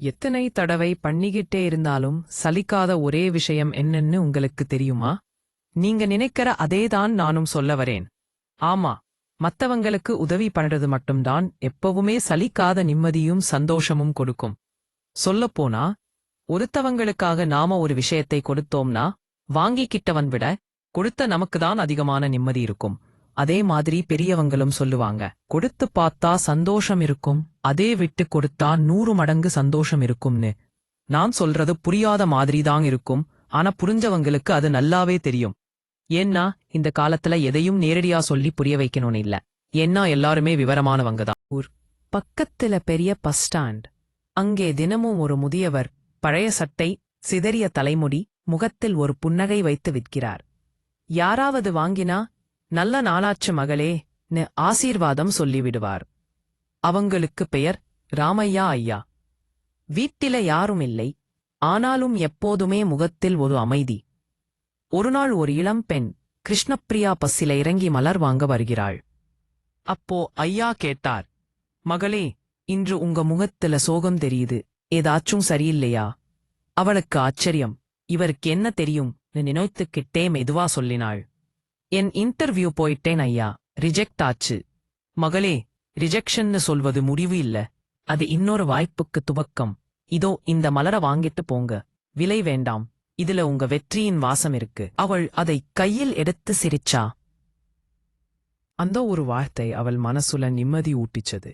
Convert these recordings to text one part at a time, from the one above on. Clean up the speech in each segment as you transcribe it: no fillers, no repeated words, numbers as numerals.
எத்தனை தடவை பண்ணிக்கிட்டே இருந்தாலும் சலிக்காத ஒரே விஷயம் என்னன்னு உங்களுக்கு தெரியுமா? நீங்க நினைக்கிற அதேதான் நானும் சொல்ல வரேன். ஆமா, மத்தவங்களுக்கு உதவி பண்றது மட்டும்தான் எப்பவுமே சலிக்காத நிம்மதியும் சந்தோஷமும் கொடுக்கும். சொல்லப்போனா, ஒருத்தவங்களுக்காக நாம ஒரு விஷயத்தை கொடுத்தோம்னா, வாங்கிக்கிட்டவன் விட கொடுத்த நமக்குதான் அதிகமான நிம்மதி இருக்கும். அதே மாதிரி பெரியவங்களும் சொல்லுவாங்க, கொடுத்து பார்த்தா சந்தோஷம் இருக்கும், அதே விட்டு கொடுத்தா 100 மடங்கு சந்தோஷம் இருக்கும்னு. நான் சொல்றது புரியாத மாதிரிதான் இருக்கும், ஆனா புரிஞ்சவங்களுக்கு அது நல்லாவே தெரியும். ஏன்னா இந்த காலத்துல எதையும் நேரடியா சொல்லி புரிய வைக்கணும்னு இல்ல. ஏன்னா எல்லாருமே விவரமானவங்க தான். ஊர் பக்கத்துல பெரிய பஸ் ஸ்டாண்ட். அங்கே தினமும் ஒரு முதியவர் பழைய சட்டை, சிதறிய தலைமுடி, முகத்தில் ஒரு புன்னகை வைத்து விற்கிறார். யாராவது வாங்கினா, நல்ல நாளாச்சு மகளே ன்னு ஆசீர்வாதம் சொல்லிவிடுவார். அவங்களுக்கு பெயர் ராமையா ஐயா. வீட்டில யாரும் இல்லை, ஆனாலும் எப்போதுமே முகத்தில் ஒரு அமைதி. ஒருநாள் ஒரு இளம் பெண் கிருஷ்ணப்பிரியா பஸ்ஸில இறங்கி மலர் வாங்க வருகிறாள். அப்போ ஐயா கேட்டார், மகளே, இன்று உங்க முகத்துல சோகம் தெரியுது, ஏதாச்சும் சரியில்லையா? அவளுக்கு ஆச்சரியம், இவருக்கு என்ன தெரியும் நினைத்துக்கிட்டே மெதுவா சொல்லினாள், என் இன்டர்வியூ போயிட்டேன் ஐயா, ரிஜெக்ட் ஆச்சு. மகளே, ரிஜெக்ஷன்னு சொல்வது முடிவு இல்ல, அது இன்னொரு வாய்ப்புக்கு துவக்கம். இதோ இந்த மலர வாங்கிட்டு போங்க, விலை வேண்டாம், இதுல உங்க வெற்றியின் வாசம் இருக்கு. அவள் அதை கையில் எடுத்து சிரிச்சா. அந்த ஒரு வார்த்தை அவள் மனசுல நிம்மதி ஊட்டிச்சது.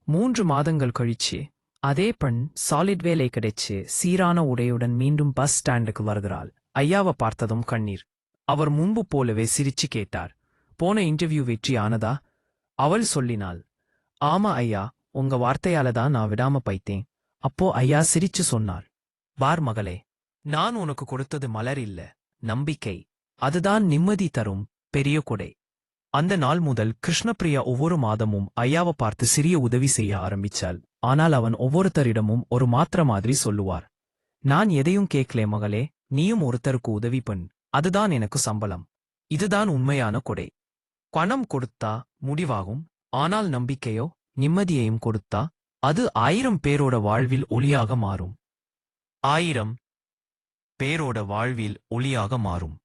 3 மாதங்கள் கழிச்சு அதே பெண் சாலிட் வேலை கிடைச்சு சீரான உடையுடன் மீண்டும் பஸ் ஸ்டாண்டுக்கு வருகிறாள். ஐயாவை பார்த்ததும் கண்ணீர். அவர் முன்பு போலவே சிரிச்சு கேட்டார், போன இன்டர்வியூ வெற்றி ஆனதா? அவள் சொல்லினாள், ஆமா ஐயா, உங்க வார்த்தையால தான் நான் விடாம பைத்தேன். அப்போ ஐயா சிரிச்சு சொன்னார், பார் மகளே, நான் உனக்கு கொடுத்தது மலர் இல்ல, நம்பிக்கை. அதுதான் நிம்மதி தரும் பெரிய கொடை. அந்த நாள் முதல் கிருஷ்ணப்பிரியா ஒவ்வொரு மாதமும் ஐயாவை பார்த்து சிறிய உதவி செய்ய ஆரம்பிச்சாள். ஆனால் அவன் ஒவ்வொருத்தரிடமும் ஒரு மாத்திர மாதிரி சொல்லுவார், நான் எதையும் கேட்கலே மகளே, நீயும் ஒருத்தருக்கு உதவி பண், அதுதான் எனக்கு சம்பளம். இதுதான் உண்மையான கொடை. பணம் கொடுத்தா முடிவாகும், ஆனால் நம்பிக்கையோ நிம்மதியையும் கொடுத்தா அது 1000 பேரோட வாழ்வில் ஒளியாக மாறும். 1000 பேரோட வாழ்வில் ஒளியாக மாறும்.